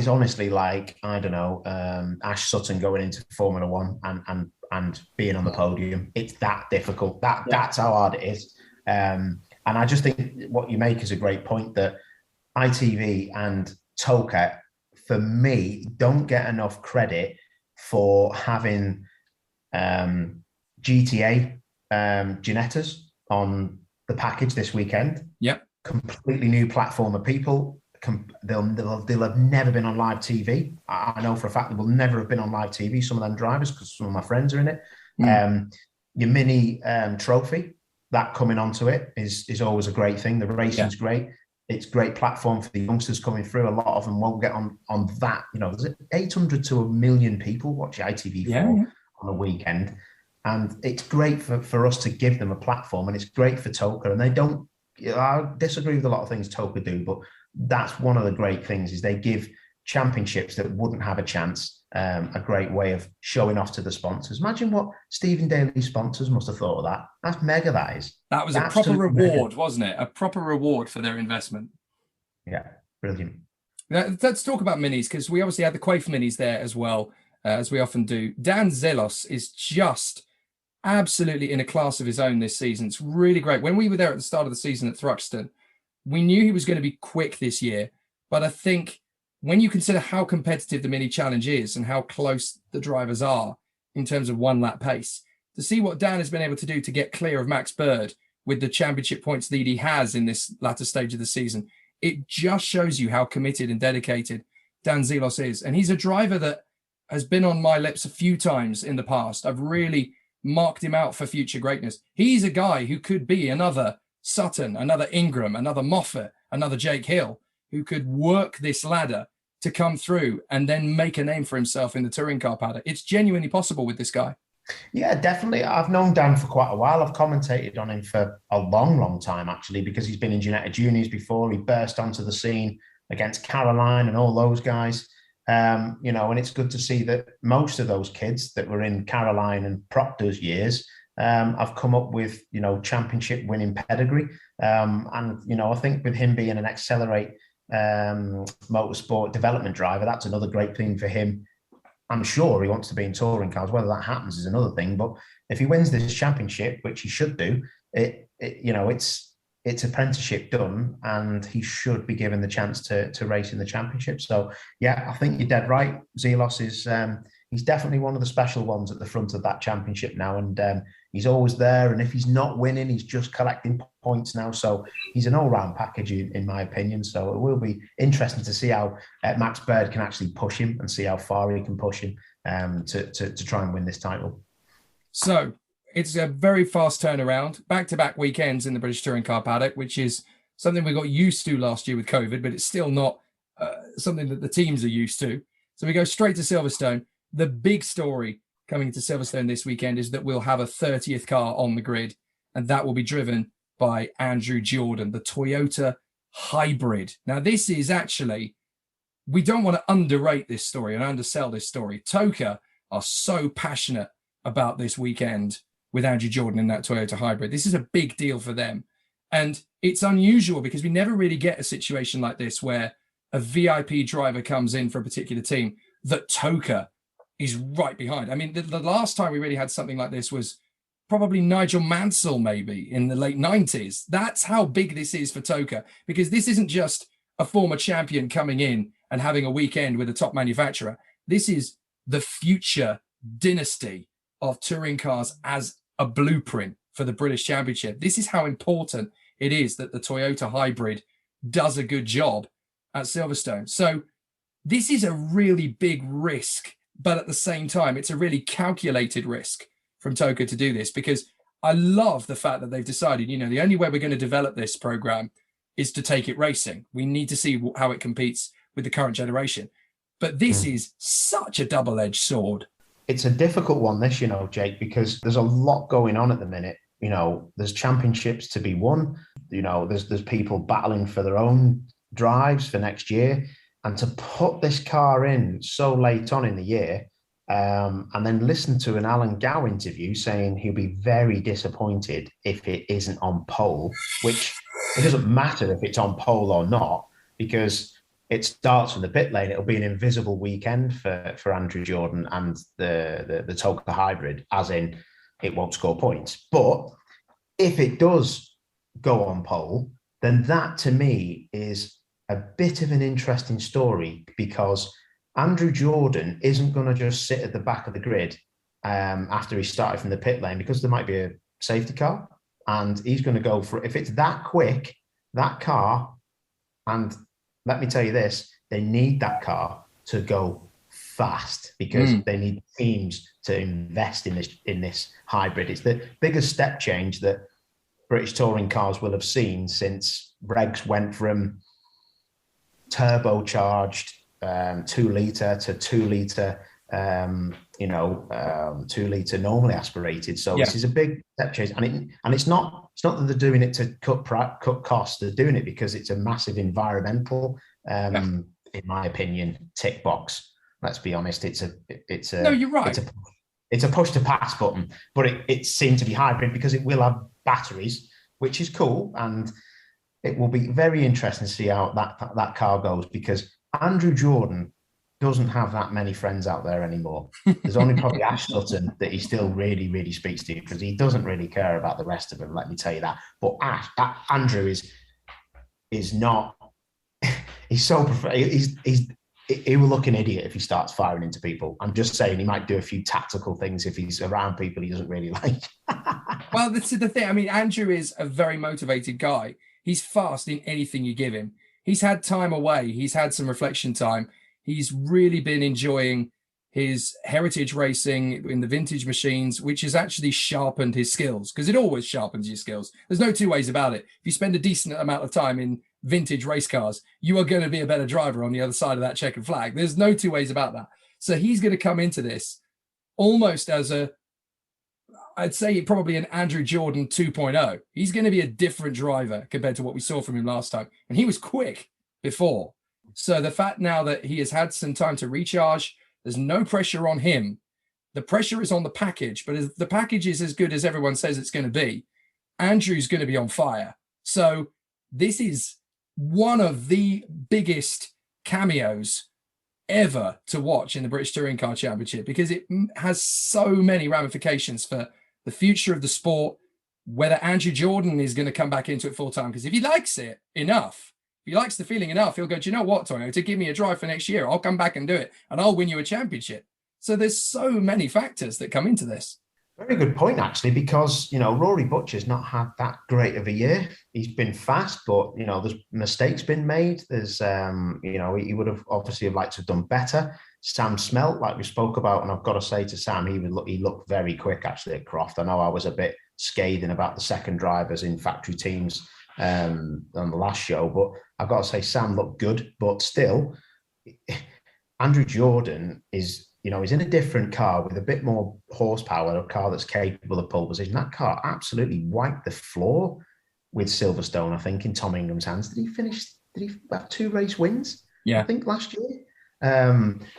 F: honestly like, I don't know, Ash Sutton going into Formula One and being on the podium. It's that difficult. That's how hard it is. And I just think what you make is a great point, that ITV and TOCA, for me, don't get enough credit for having GTA Ginettas on the package this weekend.
E: Yep.
F: Completely new platform of people. They'll have never been on live TV. I know for a fact they will never have been on live TV, some of them drivers, because some of my friends are in it. Your Mini trophy, that coming onto it is always a great thing. The racing's great. It's a great platform for the youngsters coming through. A lot of them won't get on that. There's 800 to 1 million people watch ITV4 on a weekend. And it's great for us to give them a platform, and it's great for TOCA. And they don't, I disagree with a lot of things TOCA do, but that's one of the great things, is they give championships that wouldn't have a chance a great way of showing off to the sponsors. Imagine what Stephen Daly's sponsors must have thought of that. That's mega, that is.
E: That was a proper reward, wasn't it? A proper reward for their investment.
F: Yeah, brilliant.
E: Now, let's talk about minis, because we obviously had the Quaife Minis there as well, as we often do. Dan Zelos is just absolutely in a class of his own this season. It's really great. When we were there at the start of the season at Thruxton, we knew he was going to be quick this year. But I think when you consider how competitive the Mini Challenge is and how close the drivers are in terms of one lap pace, to see what Dan has been able to do to get clear of Max Bird with the championship points lead he has in this latter stage of the season, it just shows you how committed and dedicated Dan Zelos is. And he's a driver that has been on my lips a few times in the past. I've really marked him out for future greatness. He's a guy who could be another Sutton, another Ingram, another Moffat, another Jake Hill, who could work this ladder to come through and then make a name for himself in the touring car paddock. It's genuinely possible with this guy.
F: Yeah, definitely. I've known Dan for quite a while. I've commentated on him for a long, long time, actually, because he's been in Ginetta Juniors before. He burst onto the scene against Caroline and all those guys. You know, and it's good to see that most of those kids that were in Caroline and Proctor's years have come up with, you know, championship winning pedigree. And, you know, I think with him being an Accelerate motorsport development driver, that's another great thing for him. I'm sure he wants to be in touring cars. Whether that happens is another thing. But if he wins this championship, which he should do, you know, it's apprenticeship done, and he should be given the chance to race in the championship. So yeah, I think you're dead right. Zelos is he's definitely one of the special ones at the front of that championship now, and he's always there. And if he's not winning, he's just collecting points now. So he's an all-round package, in my opinion. So it will be interesting to see how Max Bird can actually push him and see how far he can push him to try and win this title.
E: So it's a very fast turnaround, back-to-back weekends in the British Touring Car Paddock, which is something we got used to last year with COVID, but it's still not something that the teams are used to. So we go straight to Silverstone. The big story coming into Silverstone this weekend is that we'll have a 30th car on the grid, and that will be driven by Andrew Jordan, the Toyota Hybrid. Now, this is actually, we don't want to underrate this story and undersell this story. TOCA are so passionate about this weekend with Andrew Jordan in that Toyota Hybrid. This is a big deal for them. And it's unusual because we never really get a situation like this where a VIP driver comes in for a particular team that TOCA is right behind. I mean, the last time we really had something like this was probably Nigel Mansell, maybe in the late 90s. That's how big this is for TOCA, because this isn't just a former champion coming in and having a weekend with a top manufacturer. This is the future dynasty of touring cars as a blueprint for the British Championship. This is how important it is that the Toyota Hybrid does a good job at Silverstone. So this is a really big risk, but at the same time, it's a really calculated risk from TOCA to do this, because I love the fact that they've decided, you know, the only way we're going to develop this program is to take it racing. We need to see how it competes with the current generation. But this is such a double-edged sword.
F: It's a difficult one, this, you know, Jake, because there's a lot going on at the minute. You know, there's championships to be won. You know, there's people battling for their own drives for next year. And to put this car in so late on in the year, and then listen to an Alan Gow interview saying he'll be very disappointed if it isn't on pole, which it doesn't matter if it's on pole or not, because it starts from the pit lane. It'll be an invisible weekend for Andrew Jordan and the TOCA Hybrid, as in it won't score points. But if it does go on pole, then that to me is a bit of an interesting story, because Andrew Jordan isn't going to just sit at the back of the grid after he started from the pit lane, because there might be a safety car, and he's going to go for, if it's that quick, that car, and let me tell you this, they need that car to go fast, because they need teams to invest in this hybrid. It's the biggest step change that British touring cars will have seen since regs went from turbocharged 2 litre to 2 litre, 2 litre normally aspirated. So this is a big step change, and it's not that they're doing it to cut costs. They're doing it because it's a massive environmental, in my opinion, tick box. Let's be honest. It's a
E: no, you're right.
F: It's a push to pass button, but it seemed to be hybrid because it will have batteries, which is cool, and it will be very interesting to see how that car goes, because Andrew Jordan doesn't have that many friends out there anymore. There's only probably Ash Sutton that he still really, really speaks to, because he doesn't really care about the rest of them, let me tell you that. But Andrew is not, he's so, he will look an idiot if he starts firing into people. I'm just saying he might do a few tactical things if he's around people he doesn't really like.
E: Well, this is the thing. I mean, Andrew is a very motivated guy. He's fast in anything you give him. He's had time away. He's had some reflection time. He's really been enjoying his heritage racing in the vintage machines, which has actually sharpened his skills, because it always sharpens your skills. There's no two ways about it. If you spend a decent amount of time in vintage race cars, you are going to be a better driver on the other side of that checkered flag. There's no two ways about that. So he's going to come into this almost as I'd say probably an Andrew Jordan 2.0. He's going to be a different driver compared to what we saw from him last time. And he was quick before. So the fact now that he has had some time to recharge, there's no pressure on him. The pressure is on the package, but if the package is as good as everyone says it's going to be, Andrew's going to be on fire. So this is one of the biggest cameos ever to watch in the British Touring Car Championship, because it has so many ramifications for the future of the sport, whether Andrew Jordan is going to come back into it full time. Because if he likes it enough, if he likes the feeling enough, he'll go, do you know what, Toyota, give me a drive for next year. I'll come back and do it, and I'll win you a championship. So there's so many factors that come into this.
F: Very good point, actually, because, Rory Butcher's not had that great of a year. He's been fast, but, there's mistakes been made. There's, he would have obviously liked to have done better. Sam Smelt, like we spoke about, and I've got to say to Sam, he looked very quick, actually, at Croft. I know I was a bit scathing about the second drivers in factory teams on the last show, but I've got to say Sam looked good. But still, Andrew Jordan is... he's in a different car with a bit more horsepower, a car that's capable of pole position. That car absolutely wiped the floor with Silverstone, I think, in Tom Ingham's hands. Did he have 2 race wins?
E: Yeah.
F: I think last year.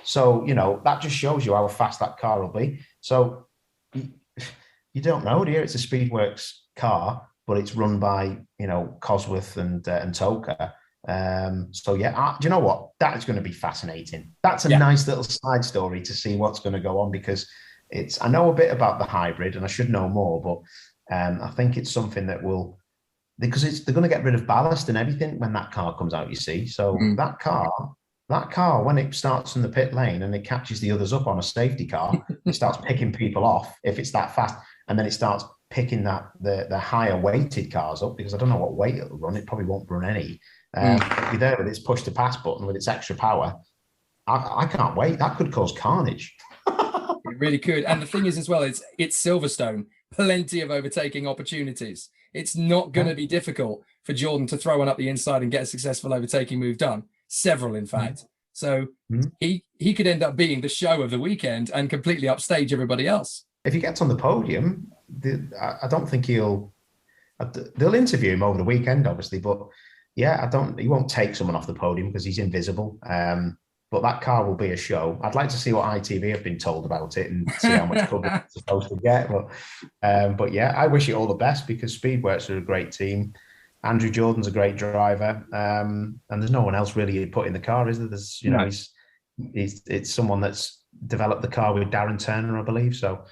F: So, that just shows you how fast that car will be. So you don't know, do you? It's a Speedworks car, but it's run by, Cosworth and Toka. So yeah, do you know what? That is going to be fascinating. That's a nice little side story to see what's going to go on, because I know a bit about the hybrid and I should know more, but I think it's something that will, because they're going to get rid of ballast and everything when that car comes out, you see. So that car, when it starts in the pit lane and it catches the others up on a safety car, it starts picking people off if it's that fast, and then it starts picking the higher weighted cars up, because I don't know what weight it'll run. It probably won't run any. It'll be there with its push to pass button with its extra power. I can't wait. That could cause carnage.
E: It really could. And the thing is as well, it's Silverstone, plenty of overtaking opportunities. It's not going to be difficult for Jordan to throw one up the inside and get a successful overtaking move done. Several, in fact. So he could end up being the show of the weekend and completely upstage everybody else.
F: If he gets on the podium, I don't think they'll interview him over the weekend, obviously, but yeah, he won't take someone off the podium because he's invisible. But that car will be a show. I'd like to see what ITV have been told about it and see how much coverage it's supposed to get. But yeah, I wish it all the best, because Speedworks are a great team. Andrew Jordan's a great driver, and there's no one else really put in the car, is there? There's, it's someone that's developed the car with Darren Turner, I believe. So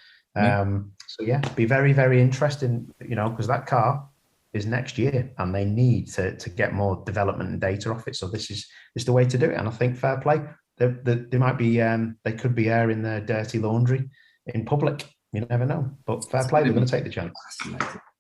F: yeah, be very, very interesting, because that car is next year and they need to get more development and data off it. So this is the way to do it. And I think fair play. They might be, they could be airing their dirty laundry in public. You never know. But fair play, they're going to take the chance.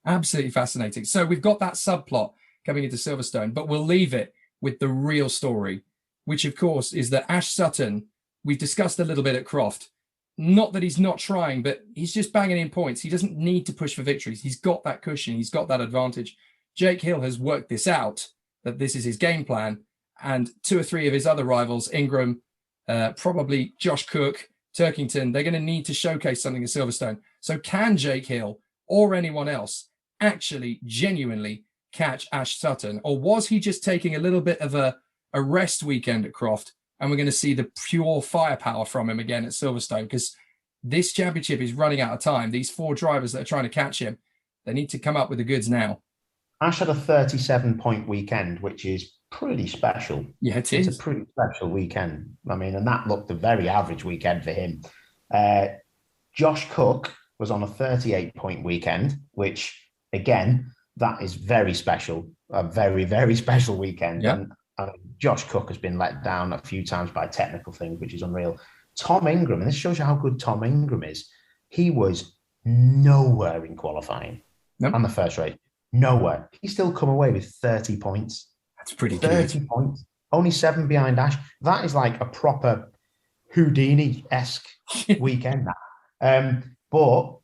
E: Absolutely fascinating. So we've got that subplot coming into Silverstone, but we'll leave it with the real story, which of course is that Ash Sutton, we've discussed a little bit at Croft. Not that he's not trying, but he's just banging in points. He doesn't need to push for victories. He's got that cushion. He's got that advantage. Jake Hill has worked this out, that this is his game plan. And 2 or 3 of his other rivals, Ingram, probably Josh Cook, Turkington, they're going to need to showcase something at Silverstone. So can Jake Hill or anyone else actually genuinely catch Ash Sutton? Or was he just taking a little bit of a rest weekend at Croft, and we're going to see the pure firepower from him again at Silverstone? Because this championship is running out of time. These 4 drivers that are trying to catch him, they need to come up with the goods now.
F: Ash had a 37-point weekend, which is pretty special.
E: Yeah, it is.
F: It's a pretty special weekend. I mean, and that looked a very average weekend for him. Josh Cook was on a 38-point weekend, which, again, that is very special. A very, very special weekend.
E: Yeah.
F: And Josh Cook has been let down a few times by technical things, which is unreal. Tom Ingram, and this shows you how good Tom Ingram is, he was nowhere in qualifying on the first race. Nowhere. He still come away with 30 points.
E: That's pretty
F: 30
E: good.
F: points. Only 7 behind Ash. That is like a proper Houdini-esque weekend. But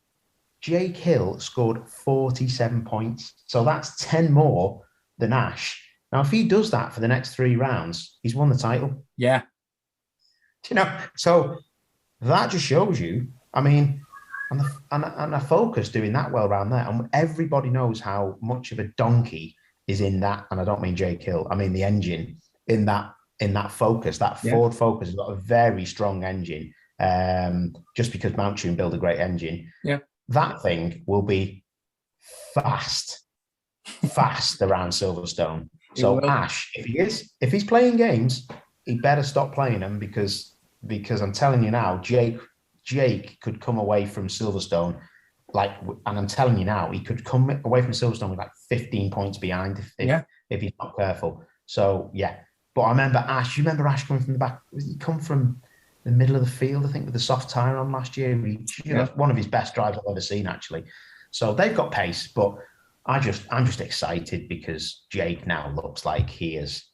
F: Jake Hill scored 47 points. So that's 10 more than Ash. Now, if he does that for the next 3 rounds, he's won the title.
E: Yeah.
F: You know, so that just shows you, I mean, and a Focus doing that well around there. And everybody knows how much of a donkey is in that. And I don't mean Jake Hill. I mean the engine in that Focus. That Ford Focus has got a very strong engine. Just because Mount Tune build a great engine.
E: Yeah.
F: That thing will be fast around Silverstone. So Ash, if he's playing games, he better stop playing them because I'm telling you now, Jake could come away from Silverstone and I'm telling you now, he could come away from Silverstone with like 15 points behind if he's not careful. So yeah, but I remember Ash. You remember Ash coming from the back? He come from the middle of the field, I think, with the soft tyre on last year. One of his best drives I've ever seen, actually. So they've got pace, but I'm just excited because Jake now looks like he's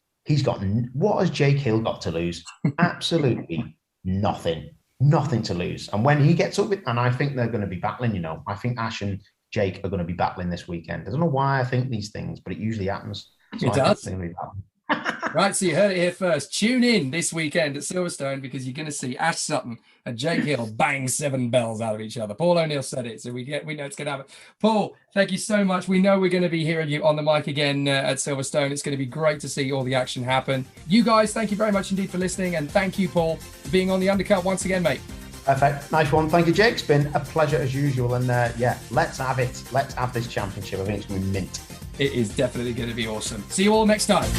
F: got, what has Jake Hill got to lose? Absolutely nothing to lose. And when he gets up with, and I think they're going to be battling, I think Ash and Jake are going to be battling this weekend. I don't know why I think these things, but it usually happens. So
E: it does. Right, so you heard it here first. Tune in this weekend at Silverstone because you're going to see Ash Sutton and Jake Hill bang 7 bells out of each other. Paul O'Neill said it, so we know it's going to happen. Paul, thank you so much. We know we're going to be hearing you on the mic again at Silverstone. It's going to be great to see all the action happen. You guys, thank you very much indeed for listening, and thank you, Paul, for being on the undercut once again, mate.
F: Perfect. Nice one. Thank you, Jake. It's been a pleasure as usual, and let's have it. Let's have this championship. I think it's going to be mint.
E: It is definitely going to be awesome. See you all next time.